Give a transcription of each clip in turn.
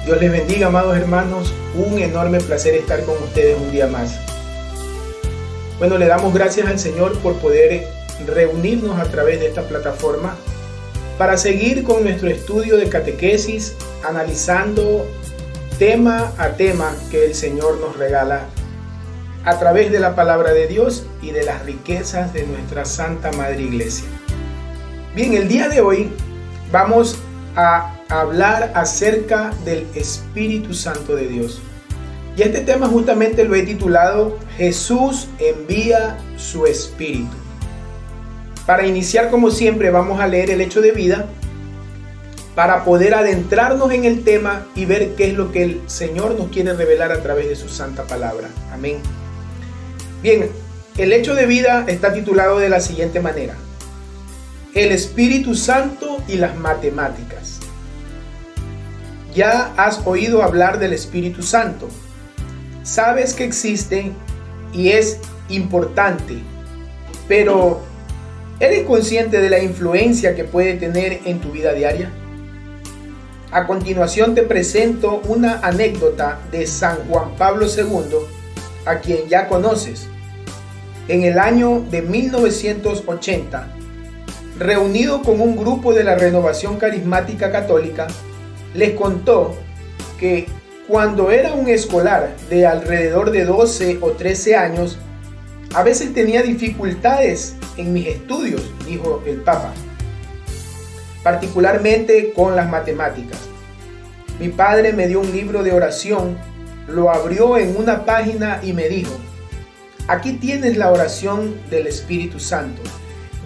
Dios les bendiga, amados hermanos. Un enorme placer estar con ustedes un día más. Bueno, le damos gracias al Señor por poder reunirnos a través de esta plataforma para seguir con nuestro estudio de catequesis, analizando tema a tema que el Señor nos regala a través de la palabra de Dios y de las riquezas de nuestra Santa Madre Iglesia. Bien, el día de hoy vamos a hablar acerca del Espíritu Santo de Dios. Y este tema justamente lo he titulado Jesús envía su Espíritu. Para iniciar, como siempre, vamos a leer el hecho de vida para poder adentrarnos en el tema y ver qué es lo que el Señor nos quiere revelar a través de su santa palabra. Amén. Bien, el hecho de vida está titulado de la siguiente manera: El Espíritu Santo y las matemáticas. Ya has oído hablar del Espíritu Santo. Sabes que existe y es importante, pero ¿eres consciente de la influencia que puede tener en tu vida diaria? A continuación te presento una anécdota de San Juan Pablo II, a quien ya conoces. En el año de 1980, reunido con un grupo de la Renovación Carismática Católica, les contó que cuando era un escolar de alrededor de 12 o 13 años, a veces tenía dificultades en mis estudios, dijo el Papa, particularmente con las matemáticas. Mi padre me dio un libro de oración, lo abrió en una página y me dijo: aquí tienes la oración del Espíritu Santo.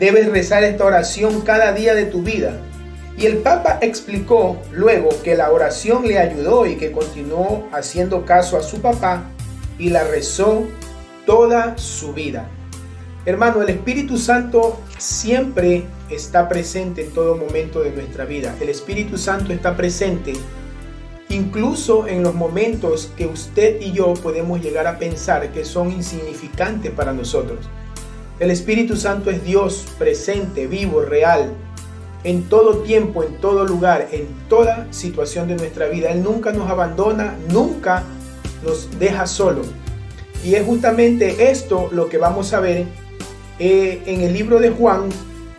Debes rezar esta oración cada día de tu vida. Y el Papa explicó luego que la oración le ayudó y que continuó haciendo caso a su papá y la rezó toda su vida. Hermano, el Espíritu Santo siempre está presente en todo momento de nuestra vida. El Espíritu Santo está presente incluso en los momentos que usted y yo podemos llegar a pensar que son insignificantes para nosotros. El Espíritu Santo es Dios presente, vivo, real, en todo tiempo, en todo lugar, en toda situación de nuestra vida. Él nunca nos abandona, nunca nos deja solo. Y es justamente esto lo que vamos a ver en el libro de Juan,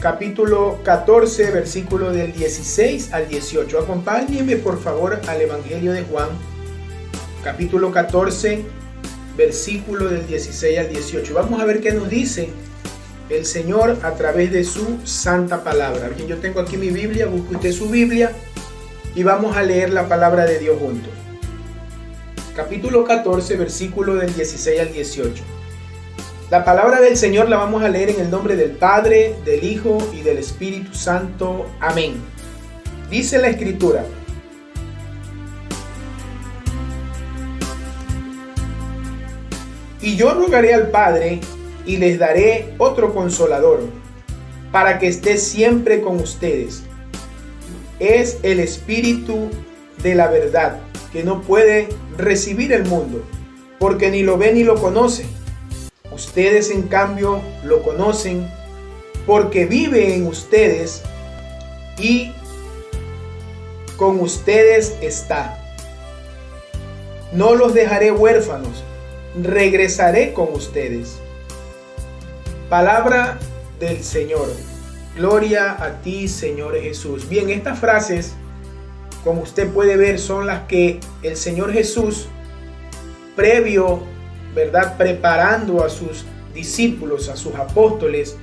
capítulo 14, versículo del 16 al 18. Acompáñenme por favor al Evangelio de Juan, capítulo 14, versículo del 16 al 18. Vamos a ver qué nos dice el Señor a través de su santa palabra. Bien, yo tengo aquí mi Biblia, busque usted su Biblia y vamos a leer la palabra de Dios juntos. Capítulo 14, versículo del 16 al 18. La palabra del Señor la vamos a leer en el nombre del Padre, del Hijo y del Espíritu Santo. Amén. Dice la Escritura: y yo rogaré al Padre y les daré otro consolador, para que esté siempre con ustedes. Es el Espíritu de la verdad, que no puede recibir el mundo, porque ni lo ve ni lo conoce. Ustedes, en cambio, lo conocen, porque vive en ustedes y con ustedes está. No los dejaré huérfanos, regresaré con ustedes. Palabra del Señor. Gloria a ti, Señor Jesús. Bien, estas frases, como usted puede ver, son las que el Señor Jesús, previo, ¿verdad?, preparando a sus discípulos, a sus apóstoles,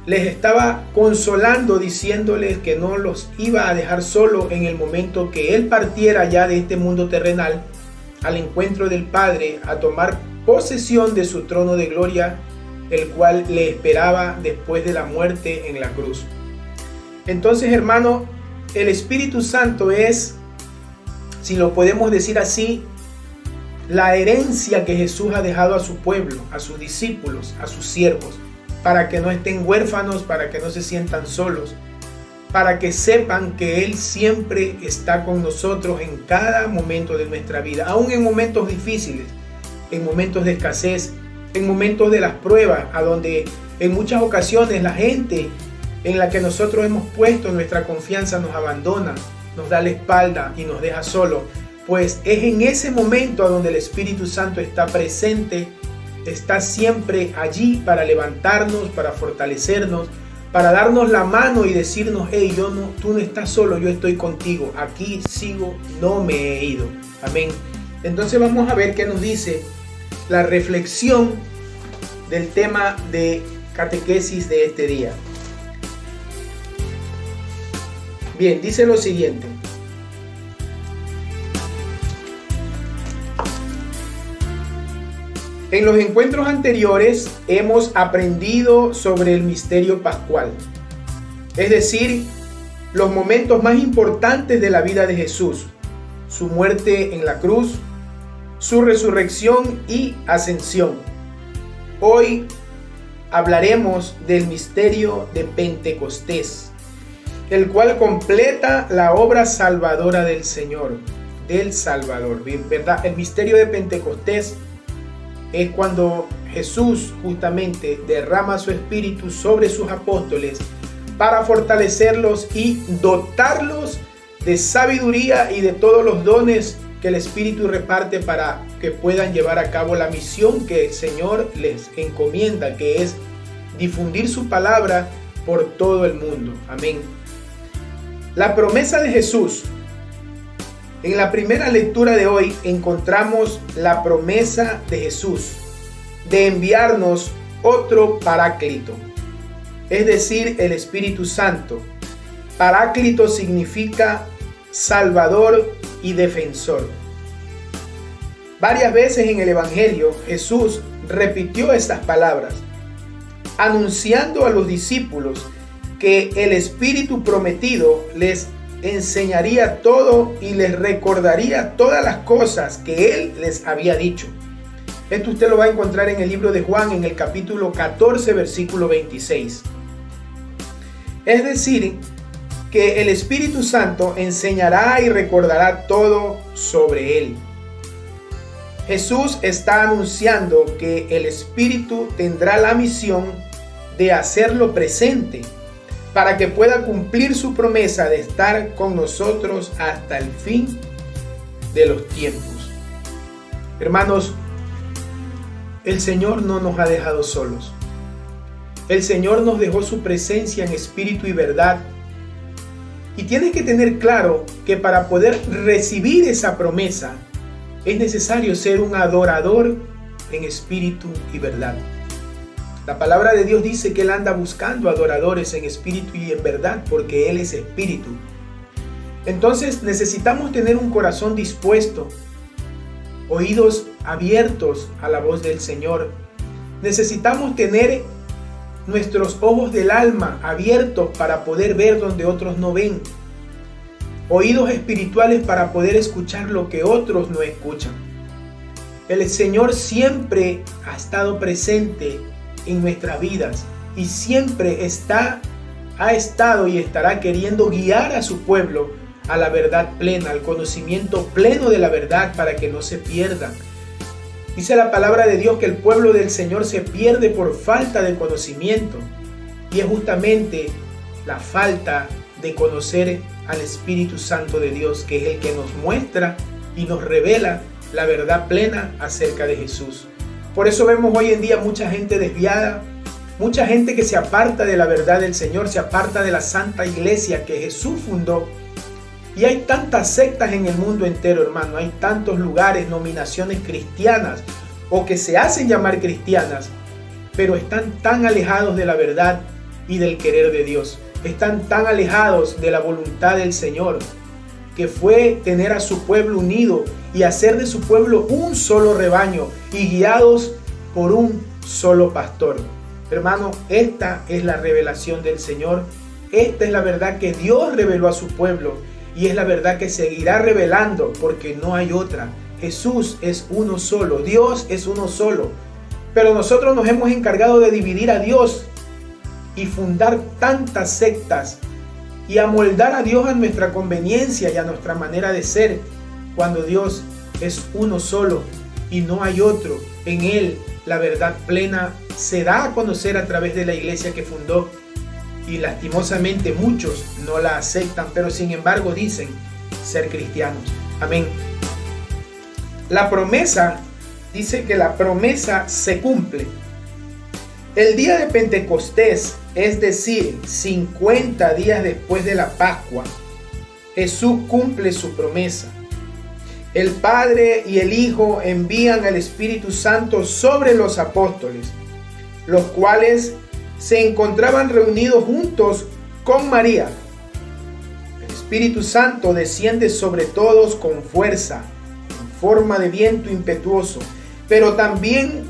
les estaba consolando, diciéndoles que no los iba a dejar solo en el momento que Él partiera ya de este mundo terrenal al encuentro del Padre, a tomar posesión de su trono de gloria, el cual le esperaba después de la muerte en la cruz. Entonces, hermano, el Espíritu Santo es, si lo podemos decir así, la herencia que Jesús ha dejado a su pueblo, a sus discípulos, a sus siervos, para que no estén huérfanos, para que no se sientan solos, para que sepan que Él siempre está con nosotros en cada momento de nuestra vida, aún en momentos difíciles, en momentos de escasez, en momentos de las pruebas, a donde en muchas ocasiones la gente en la que nosotros hemos puesto nuestra confianza nos abandona, nos da la espalda y nos deja solo. pues es en ese momento a donde el Espíritu Santo está presente, está siempre allí para levantarnos, para fortalecernos, para darnos la mano y decirnos: hey, tú no estás solo, yo estoy contigo, aquí sigo, no me he ido. Amén. Entonces vamos a ver qué nos dice la reflexión del tema de catequesis de este día. Bien, dice lo siguiente: en los encuentros anteriores hemos aprendido sobre el misterio pascual, es decir, los momentos más importantes de la vida de Jesús, su muerte en la cruz, su resurrección y ascensión. Hoy hablaremos del misterio de Pentecostés, el cual completa la obra salvadora del Señor, del Salvador, ¿verdad? El misterio de Pentecostés es cuando Jesús justamente derrama su espíritu sobre sus apóstoles para fortalecerlos y dotarlos de sabiduría y de todos los dones que el Espíritu reparte para que puedan llevar a cabo la misión que el Señor les encomienda, que es difundir su palabra por todo el mundo. Amén. La promesa de Jesús. En la primera lectura de hoy encontramos la promesa de Jesús de enviarnos otro Paráclito, es decir, el Espíritu Santo. Paráclito significa Salvador y Defensor. Varias veces en el Evangelio Jesús repitió estas palabras, anunciando a los discípulos que el Espíritu prometido les enseñaría todo y les recordaría todas las cosas que Él les había dicho. Esto usted lo va a encontrar en el libro de Juan, en el capítulo 14, versículo 26. Es decir, que el Espíritu Santo enseñará y recordará todo sobre Él. Jesús está anunciando que el Espíritu tendrá la misión de hacerlo presente, para que pueda cumplir su promesa de estar con nosotros hasta el fin de los tiempos. Hermanos, el Señor no nos ha dejado solos. El Señor nos dejó su presencia en espíritu y verdad. Y tienes que tener claro que para poder recibir esa promesa es necesario ser un adorador en espíritu y verdad. La palabra de Dios dice que Él anda buscando adoradores en espíritu y en verdad, porque Él es espíritu. Entonces necesitamos tener un corazón dispuesto, oídos abiertos a la voz del Señor. Necesitamos tener nuestros ojos del alma abiertos para poder ver donde otros no ven. Oídos espirituales para poder escuchar lo que otros no escuchan. El Señor siempre ha estado presente en nuestras vidas y siempre ha estado y estará queriendo guiar a su pueblo a la verdad plena, al conocimiento pleno de la verdad, para que no se pierdan. Dice la palabra de Dios que el pueblo del Señor se pierde por falta de conocimiento, y es justamente la falta de conocer al Espíritu Santo de Dios, que es el que nos muestra y nos revela la verdad plena acerca de Jesús. Por eso vemos hoy en día mucha gente desviada, mucha gente que se aparta de la verdad del Señor, se aparta de la Santa Iglesia que Jesús fundó. Y hay tantas sectas en el mundo entero, hermano. Hay tantos lugares, nominaciones cristianas o que se hacen llamar cristianas, pero están tan alejados de la verdad y del querer de Dios. Están tan alejados de la voluntad del Señor, que fue tener a su pueblo unido y hacer de su pueblo un solo rebaño y guiados por un solo pastor. Hermano, esta es la revelación del Señor. Esta es la verdad que Dios reveló a su pueblo y es la verdad que seguirá revelando, porque no hay otra. Jesús es uno solo, Dios es uno solo. Pero nosotros nos hemos encargado de dividir a Dios y fundar tantas sectas y amoldar a Dios a nuestra conveniencia y a nuestra manera de ser, cuando Dios es uno solo y no hay otro. En Él la verdad plena se da a conocer a través de la iglesia que fundó, y lastimosamente muchos no la aceptan, pero sin embargo dicen ser cristianos. Amén. La promesa, dice que la promesa se cumple. El día de Pentecostés, es decir, 50 días después de la Pascua, Jesús cumple su promesa. El Padre y el Hijo envían al Espíritu Santo sobre los apóstoles, los cuales se encontraban reunidos juntos con María. El Espíritu Santo desciende sobre todos con fuerza, en forma de viento impetuoso, pero también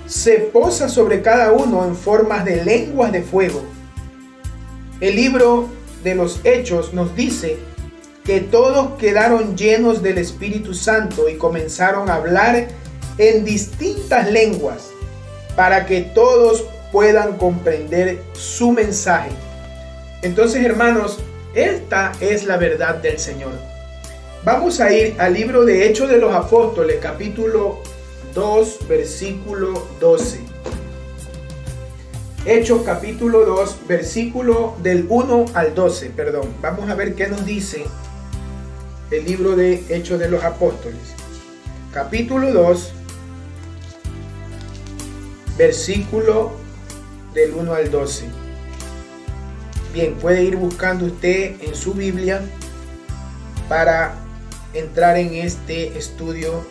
se posa sobre cada uno en formas de lenguas de fuego. El libro de los Hechos nos dice que todos quedaron llenos del Espíritu Santo y comenzaron a hablar en distintas lenguas para que todos puedan comprender su mensaje. Entonces, hermanos, esta es la verdad del Señor. Vamos a ir al libro de Hechos de los Apóstoles, capítulo 2, versículo 12. Hechos capítulo 2, versículo del 1 al 12, perdón. Vamos a ver qué nos dice el libro de Hechos de los Apóstoles. Capítulo 2, versículo del 1 al 12. Bien, puede ir buscando usted en su Biblia para entrar en este estudio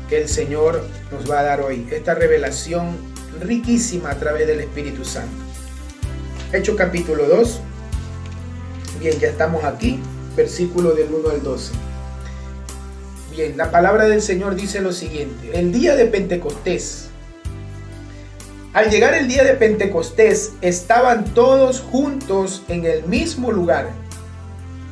que el Señor nos va a dar hoy, esta revelación riquísima a través del Espíritu Santo. Hechos capítulo 2. Bien, ya estamos aquí, versículo del 1 al 12. Bien, la palabra del Señor dice lo siguiente: el día de Pentecostés. Al llegar el día de Pentecostés, estaban todos juntos en el mismo lugar.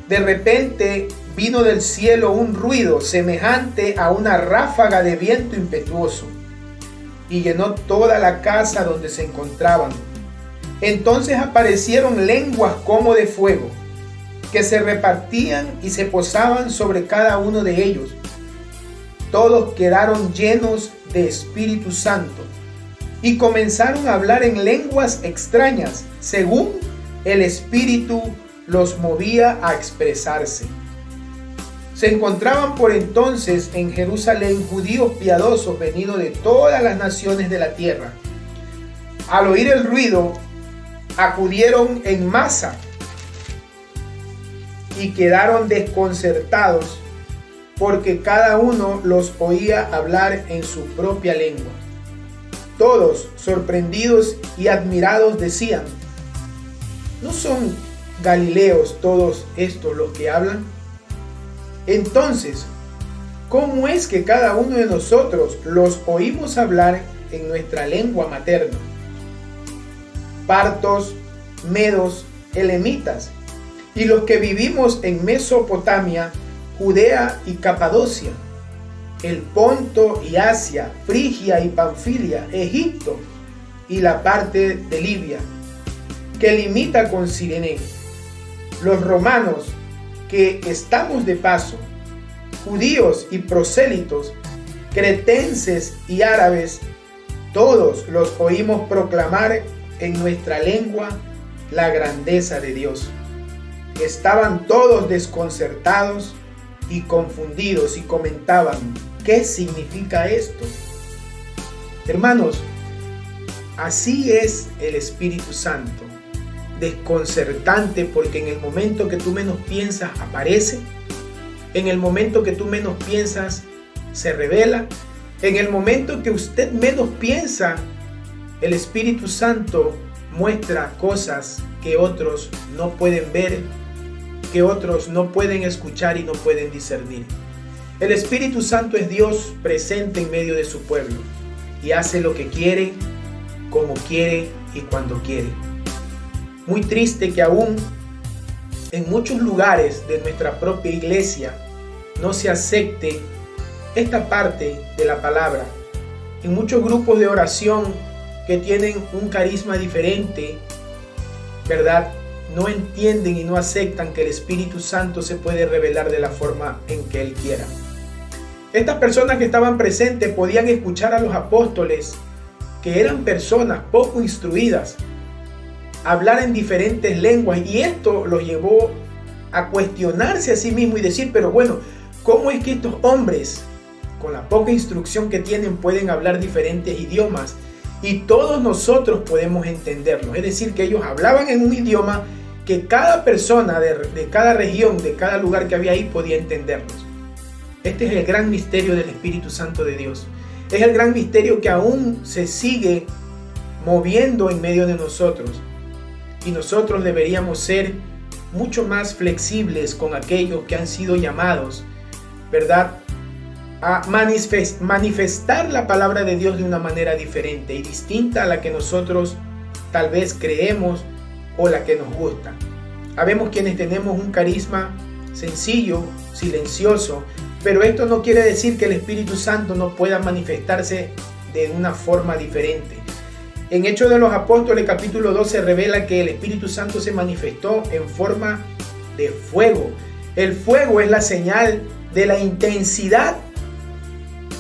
De repente vino del cielo un ruido semejante a una ráfaga de viento impetuoso y llenó toda la casa donde se encontraban. Entonces aparecieron lenguas como de fuego, que se repartían y se posaban sobre cada uno de ellos. Todos quedaron llenos de Espíritu Santo y comenzaron a hablar en lenguas extrañas, según el Espíritu los movía a expresarse. Se encontraban por entonces en Jerusalén judíos piadosos venidos de todas las naciones de la tierra. Al oír el ruido, acudieron en masa y quedaron desconcertados porque cada uno los oía hablar en su propia lengua. Todos, sorprendidos y admirados, decían: ¿no son galileos todos estos los que hablan? Entonces, ¿cómo es que cada uno de nosotros los oímos hablar en nuestra lengua materna? Partos, medos, elamitas, y los que vivimos en Mesopotamia, Judea y Capadocia, el Ponto y Asia, Frigia y Panfilia, Egipto y la parte de Libia, que limita con Cirene, los romanos que estamos de paso, judíos y prosélitos, cretenses y árabes, todos los oímos proclamar en nuestra lengua la grandeza de Dios. Estaban todos desconcertados y confundidos y comentaban: ¿qué significa esto? Hermanos, así es el Espíritu Santo. Desconcertante, porque en el momento que tú menos piensas aparece, en el momento que tú menos piensas se revela, en el momento que usted menos piensa, el Espíritu Santo muestra cosas que otros no pueden ver, que otros no pueden escuchar y no pueden discernir. El Espíritu Santo es Dios presente en medio de su pueblo y hace lo que quiere, como quiere y cuando quiere. Muy triste que aún en muchos lugares de nuestra propia iglesia no se acepte esta parte de la palabra. En muchos grupos de oración que tienen un carisma diferente, ¿verdad?, no entienden y no aceptan que el Espíritu Santo se puede revelar de la forma en que Él quiera. Estas personas que estaban presentes podían escuchar a los apóstoles, que eran personas poco instruidas, hablar en diferentes lenguas, y esto los llevó a cuestionarse a sí mismo y decir: pero bueno, ¿cómo es que estos hombres con la poca instrucción que tienen, pueden hablar diferentes idiomas y todos nosotros podemos entenderlos. Es decir, que ellos hablaban en un idioma que cada persona de cada región, de cada lugar que había ahí, podía entenderlos. Este es el gran misterio del Espíritu Santo de Dios. Es el gran misterio que aún se sigue moviendo en medio de nosotros. Y nosotros deberíamos ser mucho más flexibles con aquellos que han sido llamados, ¿verdad?, a manifestar la palabra de Dios de una manera diferente y distinta a la que nosotros tal vez creemos o la que nos gusta. Habemos quienes tenemos un carisma sencillo, silencioso, pero esto no quiere decir que el Espíritu Santo no pueda manifestarse de una forma diferente. En Hechos de los Apóstoles capítulo 12 revela que el Espíritu Santo se manifestó en forma de fuego. El fuego es la señal de la intensidad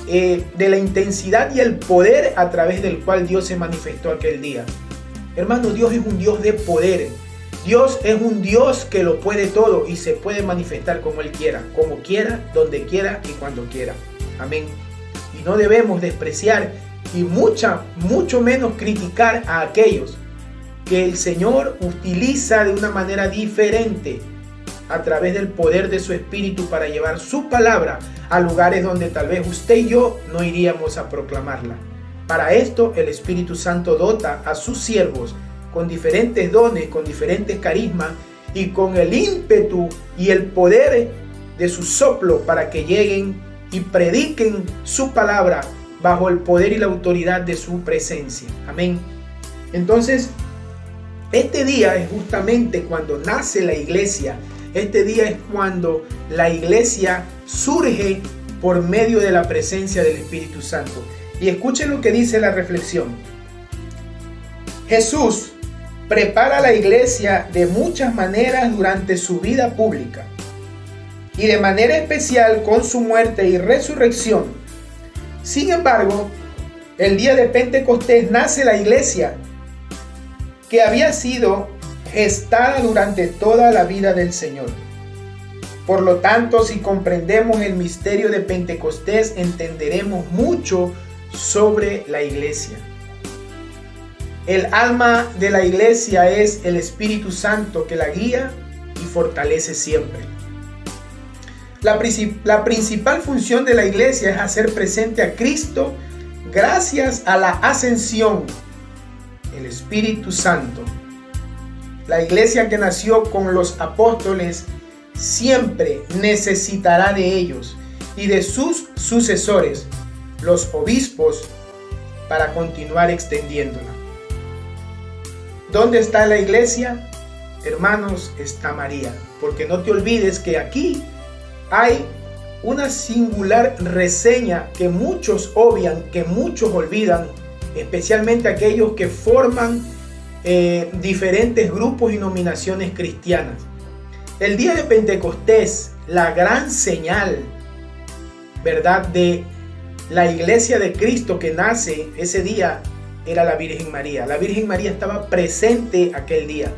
y el poder a través del cual Dios se manifestó aquel día. Hermano, Dios es un Dios de poder. Dios es un Dios que lo puede todo y se puede manifestar como Él quiera, como quiera, donde quiera y cuando quiera. Amén. Y no debemos despreciar y mucho menos criticar a aquellos que el Señor utiliza de una manera diferente a través del poder de su Espíritu para llevar su palabra a lugares donde tal vez usted y yo no iríamos a proclamarla. Para esto el Espíritu Santo dota a sus siervos con diferentes dones, con diferentes carismas y con el ímpetu y el poder de su soplo para que lleguen y prediquen su palabra bajo el poder y la autoridad de su presencia. Amén. Entonces, este día es justamente cuando nace la iglesia. Este día es cuando la iglesia surge por medio de la presencia del Espíritu Santo. Y escuchen lo que dice la reflexión. Jesús prepara la iglesia de muchas maneras durante su vida pública y de manera especial con su muerte y resurrección. Sin embargo, el día de Pentecostés nace la iglesia que había sido gestada durante toda la vida del Señor. Por lo tanto, si comprendemos el misterio de Pentecostés, entenderemos mucho sobre la iglesia. El alma de la iglesia es el Espíritu Santo que la guía y fortalece siempre. La principal función de la iglesia es hacer presente a Cristo gracias a la ascensión, el Espíritu Santo. La iglesia que nació con los apóstoles siempre necesitará de ellos y de sus sucesores, los obispos, para continuar extendiéndola. ¿Dónde está la iglesia? Hermanos, está María. Porque no te olvides que aquí hay una singular reseña que muchos obvian, que muchos olvidan, especialmente aquellos que forman diferentes grupos y nominaciones cristianas. El día de Pentecostés, la gran señal, ¿verdad?, de la iglesia de Cristo que nace ese día era la Virgen María. La Virgen María estaba presente aquel día.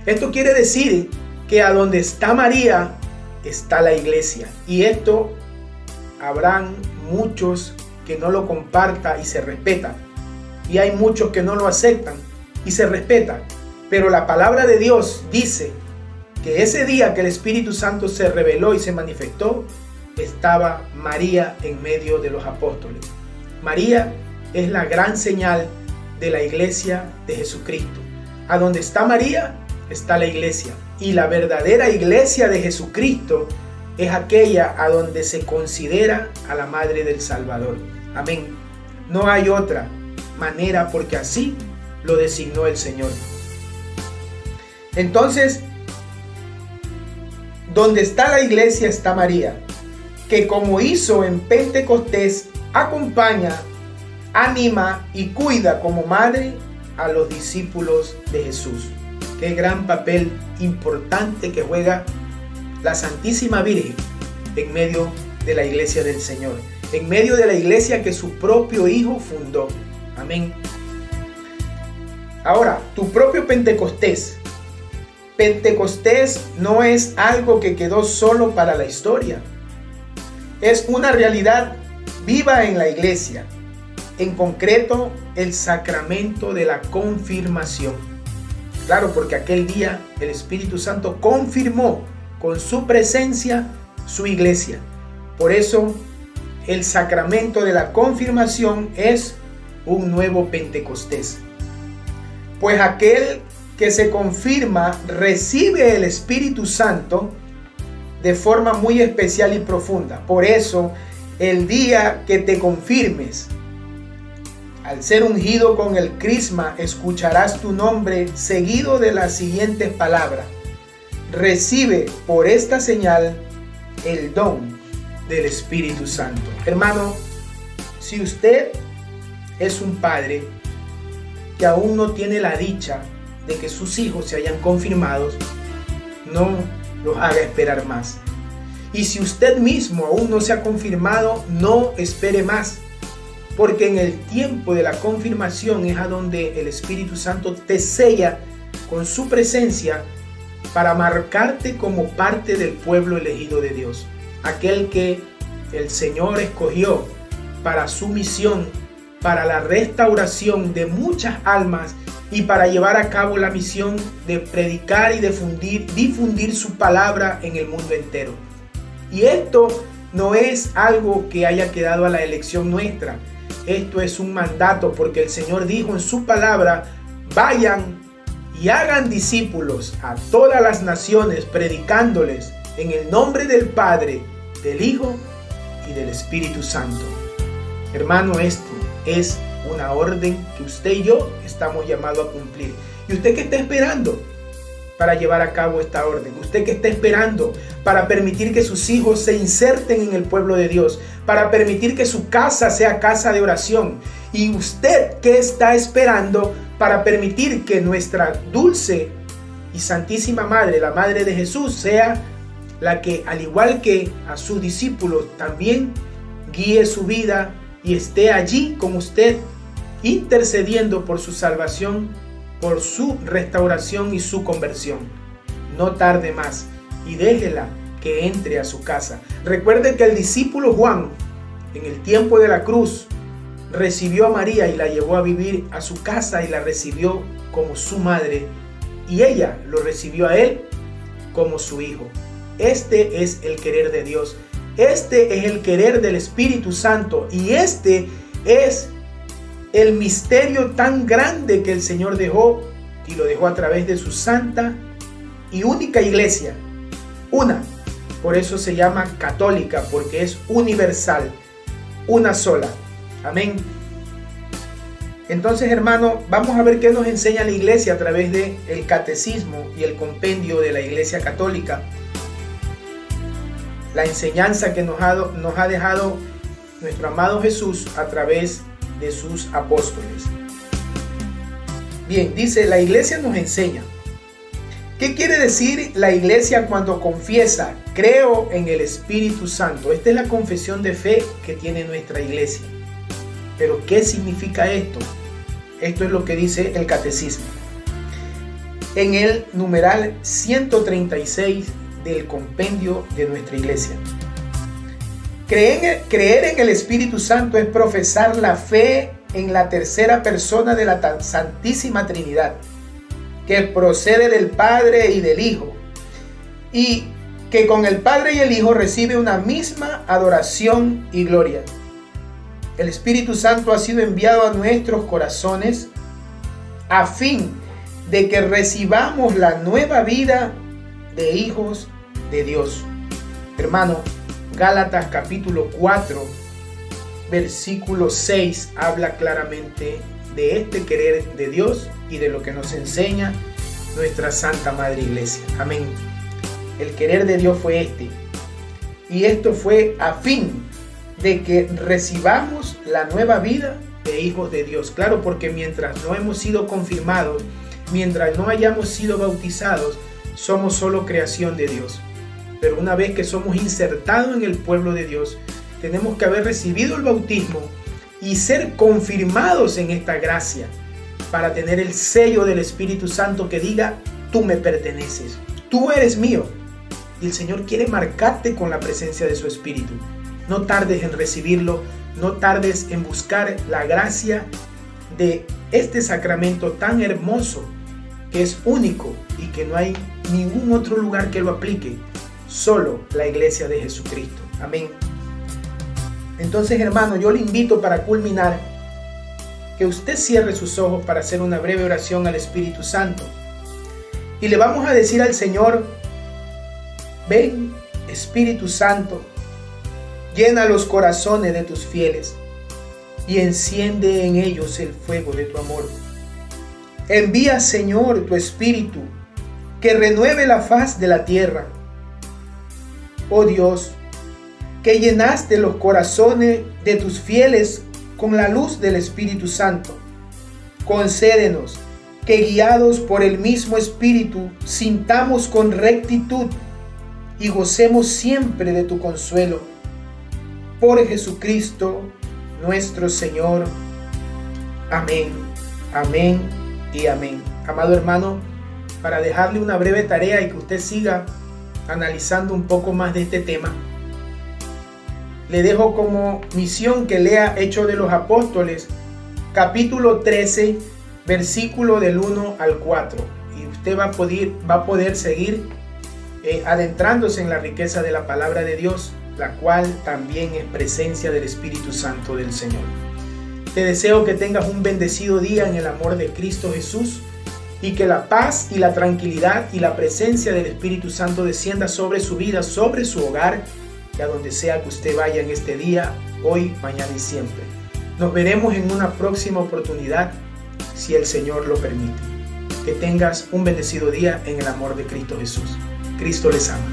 Esto quiere decir que a donde está María está la iglesia. Y esto habrán muchos que no lo compartan y se respetan. Y hay muchos que no lo aceptan y se respetan. Pero la palabra de Dios dice que ese día que el Espíritu Santo se reveló y se manifestó, estaba María en medio de los apóstoles. María es la gran señal de la iglesia de Jesucristo. A donde está María, está la iglesia. Y la verdadera iglesia de Jesucristo es aquella a donde se considera a la Madre del Salvador. Amén. No hay otra manera porque así lo designó el Señor. Entonces, donde está la iglesia está María, que como hizo en Pentecostés, acompaña, anima y cuida como madre a los discípulos de Jesús. Qué gran papel importante que juega la Santísima Virgen en medio de la iglesia del Señor, en medio de la iglesia que su propio Hijo fundó. Amén. Ahora, tu propio Pentecostés. Pentecostés no es algo que quedó solo para la historia. Es una realidad viva en la iglesia, en concreto el sacramento de la confirmación. Claro, porque aquel día el Espíritu Santo confirmó con su presencia su iglesia. Por eso el sacramento de la confirmación es un nuevo Pentecostés. Pues aquel que se confirma recibe el Espíritu Santo de forma muy especial y profunda. Por eso, el día que te confirmes, al ser ungido con el crisma, escucharás tu nombre seguido de las siguientes palabras: recibe por esta señal el don del Espíritu Santo. Hermano, si usted es un padre que aún no tiene la dicha de que sus hijos se hayan confirmado, no los haga esperar más. Y si usted mismo aún no se ha confirmado, no espere más, porque en el tiempo de la confirmación es a donde el Espíritu Santo te sella con su presencia para marcarte como parte del pueblo elegido de Dios, aquel que el Señor escogió para su misión, para la restauración de muchas almas y para llevar a cabo la misión de predicar y difundir su palabra en el mundo entero. Y esto no es algo que haya quedado a la elección nuestra. Esto es un mandato, porque el Señor dijo en su palabra: vayan y hagan discípulos a todas las naciones, predicándoles en el nombre del Padre, del Hijo y del Espíritu Santo. Hermano, esto es una orden que usted y yo estamos llamados a cumplir. ¿Y usted qué está esperando para llevar a cabo esta orden? ¿Usted qué está esperando para permitir que sus hijos se inserten en el pueblo de Dios? Para permitir que su casa sea casa de oración. ¿Y usted qué está esperando para permitir que nuestra dulce y santísima Madre, la Madre de Jesús, sea la que, al igual que a sus discípulos, también guíe su vida y esté allí con usted, intercediendo por su salvación, por su restauración y su conversión? No tarde más y déjela que entre a su casa. Recuerde que el discípulo Juan, en el tiempo de la cruz, recibió a María y la llevó a vivir a su casa y la recibió como su madre, y ella lo recibió a él como su hijo. Este es el querer de Dios. Este es el querer del Espíritu Santo, y este es el misterio tan grande que el Señor dejó, y lo dejó a través de su santa y única iglesia. Una. Por eso se llama católica, porque es universal, una sola. Amén. Entonces, hermano, vamos a ver qué nos enseña la iglesia a través del catecismo y el compendio de la Iglesia Católica. La enseñanza que nos ha dejado nuestro amado Jesús a través de sus apóstoles. Bien, dice, la iglesia nos enseña. ¿Qué quiere decir la iglesia cuando confiesa: creo en el Espíritu Santo? Esta es la confesión de fe que tiene nuestra iglesia. Pero ¿qué significa esto? Esto es lo que dice el catecismo. En el numeral 136 del compendio de nuestra iglesia. Creer en el Espíritu Santo es profesar la fe en la tercera persona de la Santísima Trinidad, que procede del Padre y del Hijo, y que con el Padre y el Hijo recibe una misma adoración y gloria. El Espíritu Santo ha sido enviado a nuestros corazones a fin de que recibamos la nueva vida de hijos de Dios. Hermano, Gálatas capítulo 4, versículo 6 habla claramente de este querer de Dios y de lo que nos enseña nuestra Santa Madre Iglesia. Amén. El querer de Dios fue este. Y esto fue a fin de que recibamos la nueva vida de hijos de Dios. Claro, porque mientras no hemos sido confirmados, mientras no hayamos sido bautizados, somos solo creación de Dios. Pero una vez que somos insertados en el pueblo de Dios, tenemos que haber recibido el bautismo y ser confirmados en esta gracia para tener el sello del Espíritu Santo que diga: tú me perteneces, tú eres mío. Y el Señor quiere marcarte con la presencia de su Espíritu. No tardes en recibirlo, no tardes en buscar la gracia de este sacramento tan hermoso, que es único y que no hay ningún otro lugar que lo aplique, solo la iglesia de Jesucristo. Amén. Entonces, hermano, yo le invito para culminar que usted cierre sus ojos para hacer una breve oración al Espíritu Santo. Y le vamos a decir al Señor: ven, Espíritu Santo, llena los corazones de tus fieles y enciende en ellos el fuego de tu amor. Envía, Señor, tu Espíritu, que renueve la faz de la tierra. Oh Dios, que llenaste los corazones de tus fieles con la luz del Espíritu Santo, concédenos que, guiados por el mismo Espíritu, sintamos con rectitud y gocemos siempre de tu consuelo. Por Jesucristo nuestro Señor. Amén, amén y amén. Amado hermano, para dejarle una breve tarea y que usted siga analizando un poco más de este tema, le dejo como misión que lea Hechos de los Apóstoles, capítulo 13, versículo del 1 al 4. Y usted va a poder seguir adentrándose en la riqueza de la palabra de Dios, la cual también es presencia del Espíritu Santo del Señor. Te deseo que tengas un bendecido día en el amor de Cristo Jesús, y que la paz y la tranquilidad y la presencia del Espíritu Santo descienda sobre su vida, sobre su hogar, y a donde sea que usted vaya en este día, hoy, mañana y siempre. Nos veremos en una próxima oportunidad, si el Señor lo permite. Que tengas un bendecido día en el amor de Cristo Jesús. Cristo les ama.